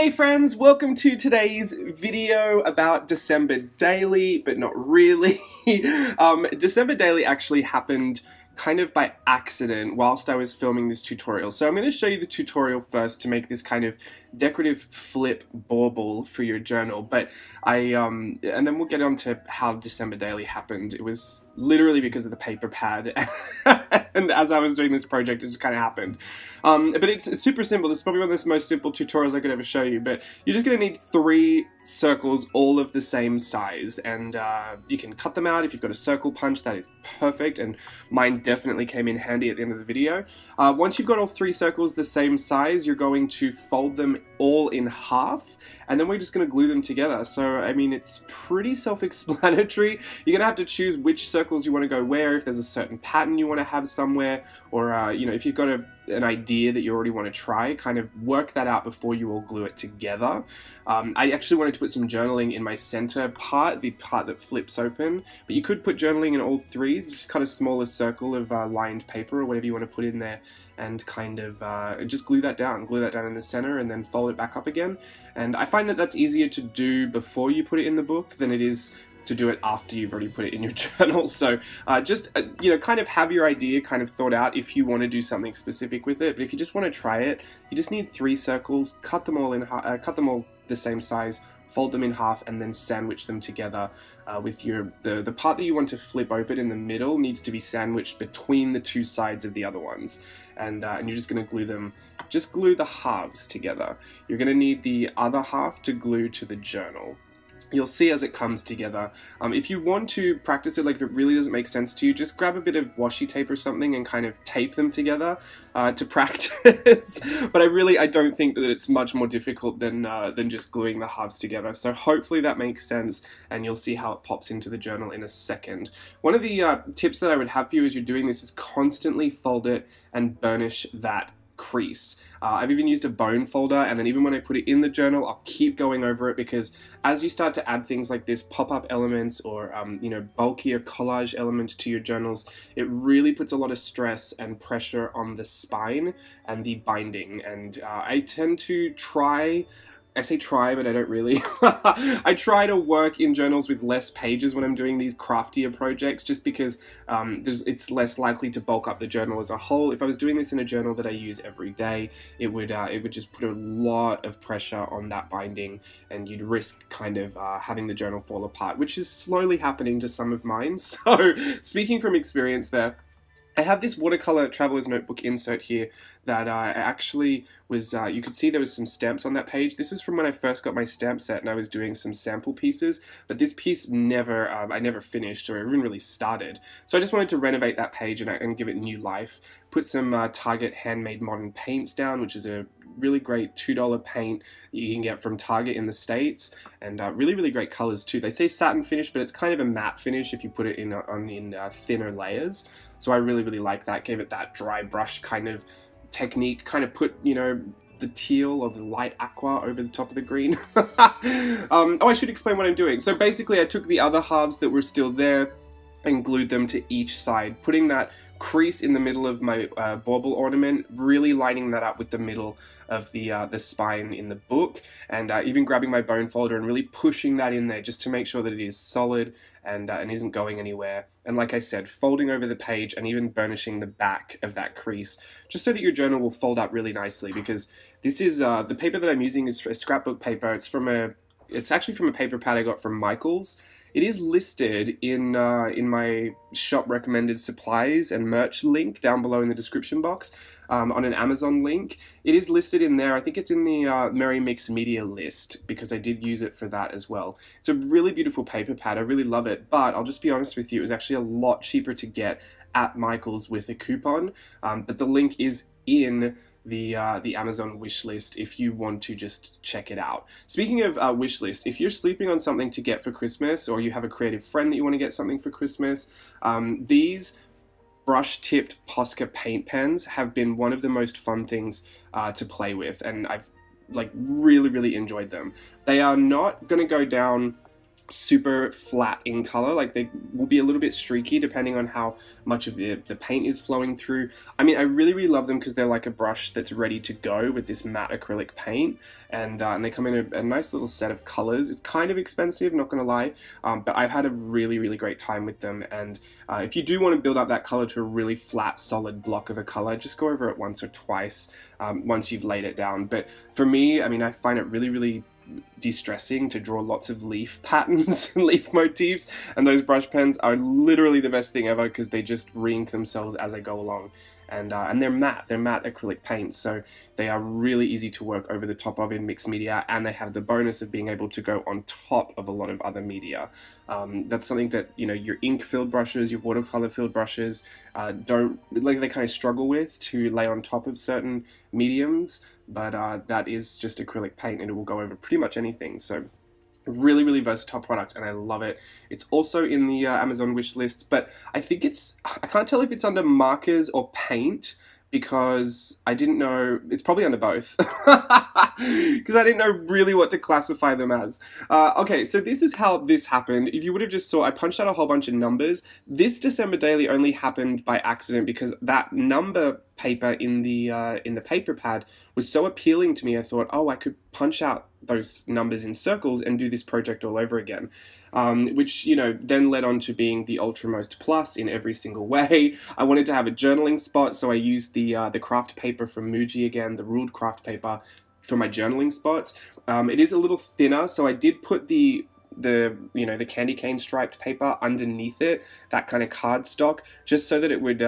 Hey friends, welcome to today's video about December Daily, but not really. December Daily actually happened kind of by accident whilst I was filming this tutorial. So I'm going to show you the tutorial first to make this kind of decorative flip bauble for your journal, but and then we'll get on to how December Daily happened. It was literally because of the paper pad and as I was doing this project it just kind of happened. But it's super simple. This is probably one of the most simple tutorials I could ever show you, but you're just going to need 3 circles all of the same size, and you can cut them out if you've got a circle punch. That is perfect, and mine definitely came in handy at the end of the video. Once you've got all 3 circles the same size, you're going to fold them all in half, and then we're just going to glue them together. So I mean, it's pretty self-explanatory. You're going to have to choose which circles you want to go where, if there's a certain pattern you want to have somewhere, or you know, if you've got an idea that you already want to try, kind of work that out before you all glue it together. I actually wanted to put some journaling in my center part, the part that flips open, but you could put journaling in all 3s. You just cut a smaller circle of lined paper or whatever you want to put in there, and kind of just glue that down in the center, and then fold it back up again. And I find that that's easier to do before you put it in the book than it is to do it after you've already put it in your journal. So just you know, kind of have your idea kind of thought out if you want to do something specific with it. But if you just want to try it, you just need 3 circles, cut them all the same size, fold them in half, and then sandwich them together with the part that you want to flip open in the middle needs to be sandwiched between the 2 sides of the other ones. And you're just going to glue them, just glue the halves together. You're going to need the other half to glue to the journal. You'll see as it comes together. If you want to practice it, like if it really doesn't make sense to you, just grab a bit of washi tape or something and kind of tape them together to practice. But I don't think that it's much more difficult than just gluing the halves together. So hopefully that makes sense, and you'll see how it pops into the journal in a second. One of the tips that I would have for you as you're doing this is constantly fold it and burnish that crease. I've even used a bone folder, and then even when I put it in the journal, I'll keep going over it, because as you start to add things like this, pop-up elements or you know, bulkier collage elements to your journals, it really puts a lot of stress and pressure on the spine and the binding. And I tend to I say try, but I don't really. I try to work in journals with less pages when I'm doing these craftier projects, just because it's less likely to bulk up the journal as a whole. If I was doing this in a journal that I use every day, it would just put a lot of pressure on that binding, and you'd risk kind of having the journal fall apart, which is slowly happening to some of mine. So speaking from experience there, I have this watercolor traveler's notebook insert here that I actually was, you could see there was some stamps on that page. This is from when I first got my stamp set and I was doing some sample pieces, but this piece I never finished or even really started. So I just wanted to renovate that page and give it new life. Put some Target handmade modern paints down, which is a really great $2 paint you can get from Target in the States, and really great colors too. They say satin finish, but it's kind of a matte finish if you put it in thinner layers. So I really like that. Gave it that dry brush kind of technique, kind of put, you know, the teal or the light aqua over the top of the green. Oh, I should explain what I'm doing. So basically I took the other halves that were still there and glued them to each side, putting that crease in the middle of my bauble ornament, really lining that up with the middle of the spine in the book, and even grabbing my bone folder and really pushing that in there just to make sure that it is solid and isn't going anywhere. And like I said, folding over the page and even burnishing the back of that crease, just so that your journal will fold up really nicely, because this is, the paper that I'm using is a scrapbook paper. It's actually from a paper pad I got from Michael's. It is listed in my shop recommended supplies and merch link down below in the description box, on an Amazon link. It is listed in there. I think it's in the Merry Mix Media list, because I did use it for that as well. It's a really beautiful paper pad. I really love it, but I'll just be honest with you, it was actually a lot cheaper to get at Michael's with a coupon, but the link is in the Amazon wish list if you want to just check it out. Speaking of wish list, if you're sleeping on something to get for Christmas, or you have a creative friend that you want to get something for Christmas, these brush-tipped Posca paint pens have been one of the most fun things to play with, and I've really enjoyed them. They are not going to go down super flat in color. Like, they will be a little bit streaky depending on how much of the paint is flowing through. I mean, I really love them because they're like a brush that's ready to go with this matte acrylic paint, and they come in a nice little set of colors. It's kind of expensive, not gonna lie, but I've had a really great time with them. And if you do want to build up that color to a really flat, solid block of a color, just go over it once or twice once you've laid it down. But for me, I mean, I find it really de-stressing to draw lots of leaf patterns and leaf motifs, and those brush pens are literally the best thing ever because they just re-ink themselves as I go along. And they're matte acrylic paints, so they are really easy to work over the top of in mixed media, and they have the bonus of being able to go on top of a lot of other media. That's something that, you know, your ink filled brushes, your watercolor filled brushes don't, like, they kind of struggle with to lay on top of certain mediums, but that is just acrylic paint and it will go over pretty much anything. So really versatile product, and I love it. It's also in the Amazon wish lists, but I think I can't tell if it's under markers or paint, because I didn't know. It's probably under both, because I didn't know really what to classify them as. Okay, so this is how this happened. If you would have just saw, I punched out a whole bunch of numbers. This December daily only happened by accident because that number paper in the paper pad was so appealing to me. I thought, oh, I could punch out those numbers in circles and do this project all over again, which, you know, then led on to being the Ultramost Plus in every single way. I wanted to have a journaling spot, so I used the craft paper from Muji again, the ruled craft paper, for my journaling spots. It is a little thinner, so I did put the candy cane striped paper underneath it, that kind of cardstock, just so that it would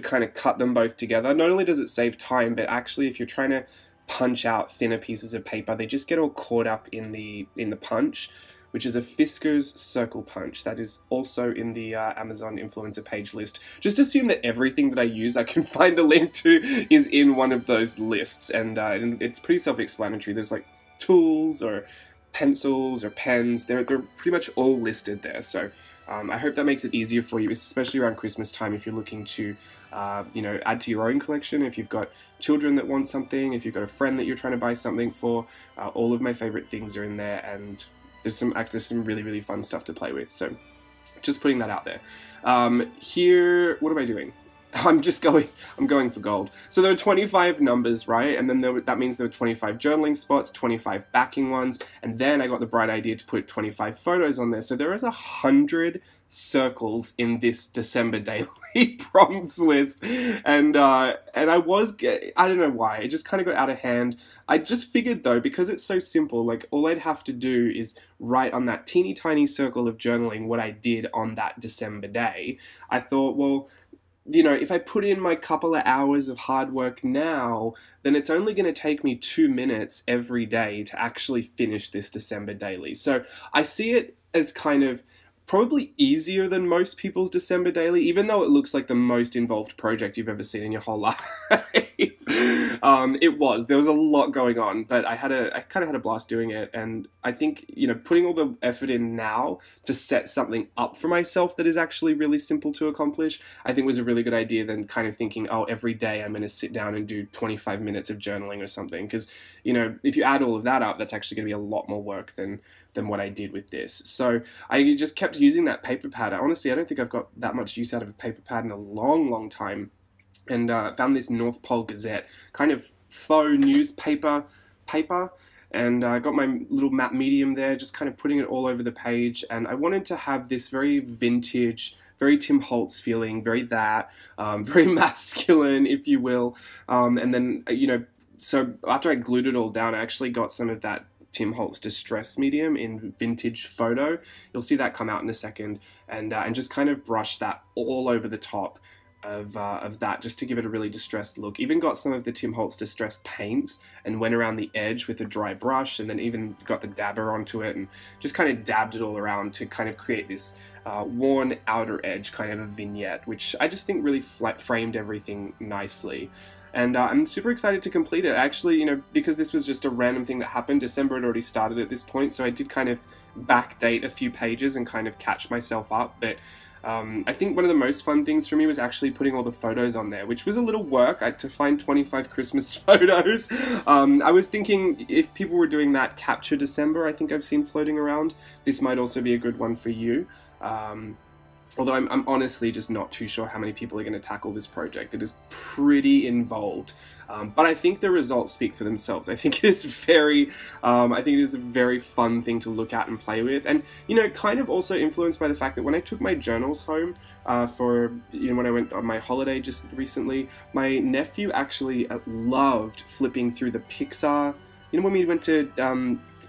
kind of cut them both together. Not only does it save time, but actually if you're trying to punch out thinner pieces of paper, they just get all caught up in the punch, which is a Fiskars Circle Punch. That is also in the Amazon influencer page list. Just assume that everything that I use I can find a link to is in one of those lists, and it's pretty self-explanatory. There's like tools or pencils or pens, they're pretty much all listed there. So I hope that makes it easier for you, especially around Christmas time, if you're looking to you know, add to your own collection, if you've got children that want something, if you've got a friend that you're trying to buy something for. All of my favorite things are in there, and there's some really fun stuff to play with. So just putting that out there. Here, what am I doing? I'm going for gold. So there are 25 numbers, right? And then that means there were 25 journaling spots, 25 backing ones, and then I got the bright idea to put 25 photos on there. So there is 100 circles in this December daily prompts list, and I don't know why, it just kind of got out of hand. I just figured though, because it's so simple, like all I'd have to do is write on that teeny tiny circle of journaling what I did on that December day. I thought, well, you know, if I put in my couple of hours of hard work now, then it's only going to take me 2 minutes every day to actually finish this December daily. So I see it as kind of probably easier than most people's December daily, even though it looks like the most involved project you've ever seen in your whole life. There was a lot going on, but I kind of had a blast doing it, and I think, you know, putting all the effort in now to set something up for myself that is actually really simple to accomplish, I think was a really good idea than kind of thinking, oh, every day I'm going to sit down and do 25 minutes of journaling or something, because, you know, if you add all of that up, that's actually going to be a lot more work than what I did with this. So I just kept using that paper pad. Honestly, I don't think I've got that much use out of a paper pad in a long time. And found this North Pole Gazette, kind of faux newspaper paper, and I got my little matte medium there, just kind of putting it all over the page. And I wanted to have this very vintage, very Tim Holtz feeling, very masculine, if you will. And then, you know, so after I glued it all down, I actually got some of that Tim Holtz Distress medium in Vintage Photo. You'll see that come out in a second, and just kind of brush that all over the top of that, just to give it a really distressed look. Even got some of the Tim Holtz Distress paints and went around the edge with a dry brush, and then even got the dabber onto it and just kind of dabbed it all around to kind of create this worn outer edge kind of a vignette, which I just think really framed everything nicely. And I'm super excited to complete it. Actually, you know, because this was just a random thing that happened, December had already started at this point, so I did kind of backdate a few pages and kind of catch myself up. But I think one of the most fun things for me was actually putting all the photos on there, which was a little work. I had to find 25 Christmas photos. I was thinking if people were doing that Capture December, I think I've seen floating around, this might also be a good one for you. Although I'm honestly just not too sure how many people are going to tackle this project. It is pretty involved, but I think the results speak for themselves. I think it is a very fun thing to look at and play with, and you know, kind of also influenced by the fact that when I took my journals home for, you know, when I went on my holiday just recently, my nephew actually loved flipping through the Pixar. You know, when we went to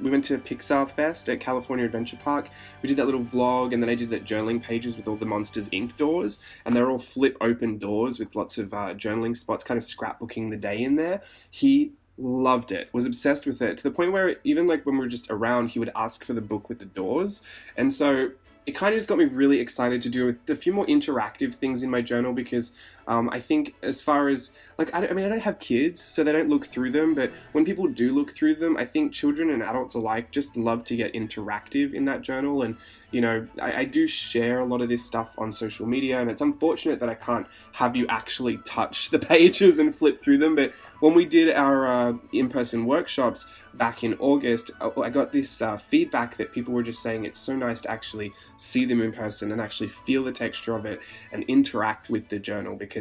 Pixar Fest at California Adventure Park, we did that little vlog, and then I did that journaling pages with all the Monsters Inc. doors, and they're all flip open doors with lots of journaling spots, kind of scrapbooking the day in there. He loved it, was obsessed with it, to the point where even like when we were just around, he would ask for the book with the doors. And so it kind of just got me really excited to do a few more interactive things in my journal, because I think as far as, like, I don't have kids, so they don't look through them, but when people do look through them, I think children and adults alike just love to get interactive in that journal. And, you know, I do share a lot of this stuff on social media, and it's unfortunate that I can't have you actually touch the pages and flip through them, but when we did our in-person workshops back in August, I got this feedback that people were just saying it's so nice to actually see them in person and actually feel the texture of it and interact with the journal, because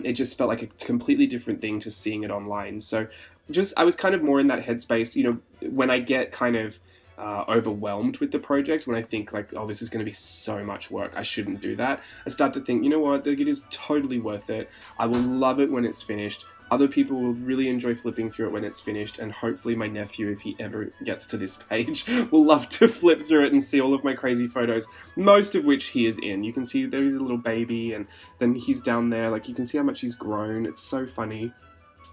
it just felt like a completely different thing to seeing it online. So I was kind of more in that headspace, you know, when I get kind of overwhelmed with the project, when I think like, oh, this is going to be so much work, I shouldn't do that, I start to think, you know what, like, it is totally worth it. I will love it when it's finished. Other people will really enjoy flipping through it when it's finished, and hopefully my nephew, if he ever gets to this page, will love to flip through it and see all of my crazy photos, most of which he is in. You can see there's a little baby, and then he's down there, like, you can see how much he's grown. It's so funny.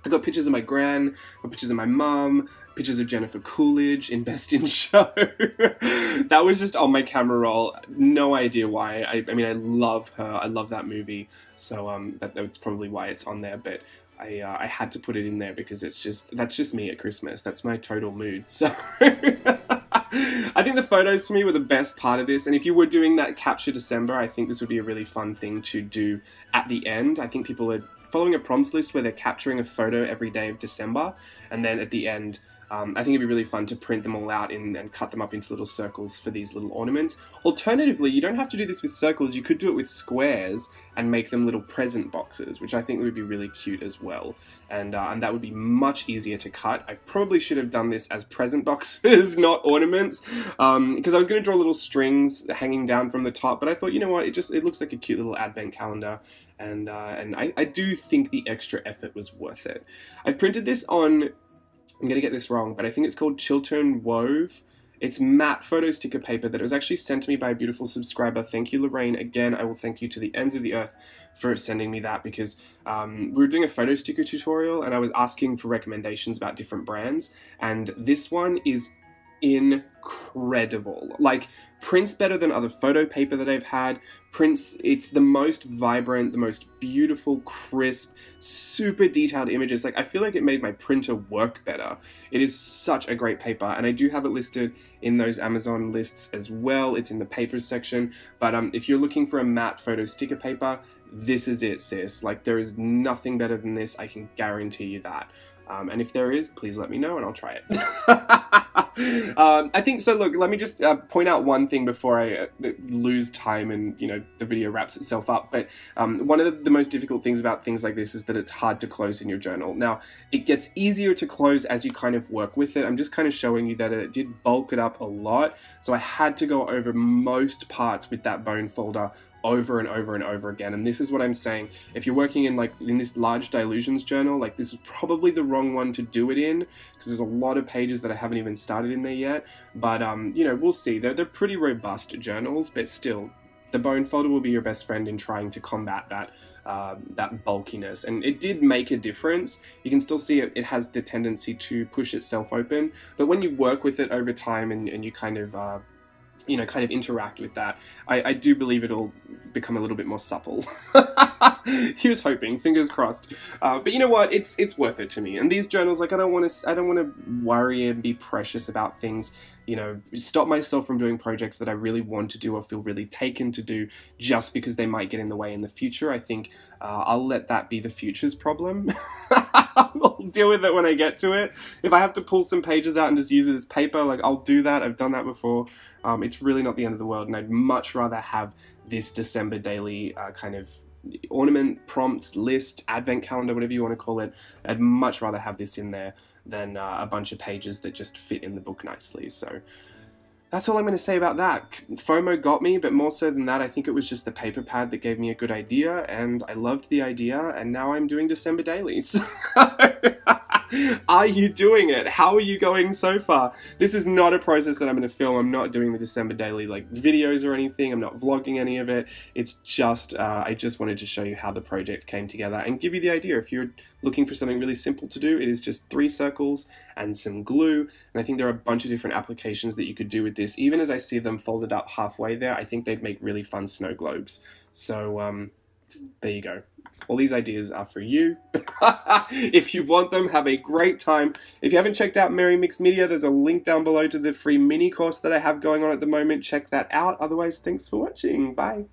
I got pictures of my gran, got pictures of my mum, pictures of Jennifer Coolidge in Best in Show. That was just on my camera roll. No idea why. I mean, I love her. I love that movie. So that's probably why it's on there. But I had to put it in there because that's just me at Christmas. That's my total mood. So I think the photos for me were the best part of this. And if you were doing that Capture December, I think this would be a really fun thing to do at the end. I think people are following a prompts list where they're capturing a photo every day of December, and then at the end, I think it'd be really fun to print them all out and cut them up into little circles for these little ornaments. Alternatively, you don't have to do this with circles, you could do it with squares and make them little present boxes, which I think would be really cute as well. And that would be much easier to cut. I probably should have done this as present boxes, not ornaments, because I was going to draw little strings hanging down from the top, but I thought, you know what, it looks like a cute little advent calendar. And I do think the extra effort was worth it. I've printed this on, I'm going to get this wrong, but I think it's called Chiltern Wove. It's matte photo sticker paper that was actually sent to me by a beautiful subscriber. Thank you, Lorraine. Again, I will thank you to the ends of the earth for sending me that, because we were doing a photo sticker tutorial and I was asking for recommendations about different brands, and this one is incredible. Like, prints better than other photo paper that I've had. Prints, it's the most vibrant, the most beautiful, crisp, super detailed images. Like, I feel like it made my printer work better. It is such a great paper, and I do have it listed in those Amazon lists as well. It's in the papers section, but if you're looking for a matte photo sticker paper, this is it, sis. Like, there is nothing better than this, I can guarantee you that. And if there is, please let me know and I'll try it. I think so. Look, let me just point out one thing before I lose time and, you know, the video wraps itself up. But one of the most difficult things about things like this is that it's hard to close in your journal. Now, it gets easier to close as you kind of work with it. I'm just kind of showing you that it did bulk it up a lot. So I had to go over most parts with that bone folder over and over and over again. And this is what I'm saying. If you're working in this large dilutions journal, like, this is probably the wrong one to do it in, because there's a lot of pages that I haven't even started in there yet. But you know, we'll see. They're pretty robust journals, but still, the bone folder will be your best friend in trying to combat that bulkiness. And it did make a difference. You can still see it has the tendency to push itself open, but when you work with it over time and you kind of you know, kind of interact with that, I do believe it'll become a little bit more supple. Here's hoping, fingers crossed. But you know what? It's worth it to me. And these journals, like, I don't want to worry and be precious about things. You know, stop myself from doing projects that I really want to do or feel really taken to do just because they might get in the way in the future. I think I'll let that be the future's problem. I'll deal with it when I get to it. If I have to pull some pages out and just use it as paper, like, I'll do that. I've done that before. It's really not the end of the world, and I'd much rather have this December daily kind of ornament, prompts, list, advent calendar, whatever you want to call it. I'd much rather have this in there than a bunch of pages that just fit in the book nicely. So that's all I'm going to say about that. FOMO got me, but more so than that, I think it was just the paper pad that gave me a good idea, and I loved the idea, and now I'm doing December dailies. Are you doing it? How are you going so far? This is not a process that I'm going to film. I'm not doing the December daily like videos or anything. I'm not vlogging any of it. It's just, I just wanted to show you how the project came together and give you the idea. If you're looking for something really simple to do, it is just 3 circles and some glue. And I think there are a bunch of different applications that you could do with this. Even as I see them folded up halfway there, I think they'd make really fun snow globes. So, there you go. All these ideas are for you. If you want them, have a great time. If you haven't checked out Merry Mixed Media, there's a link down below to the free mini course that I have going on at the moment. Check that out. Otherwise, thanks for watching. Bye.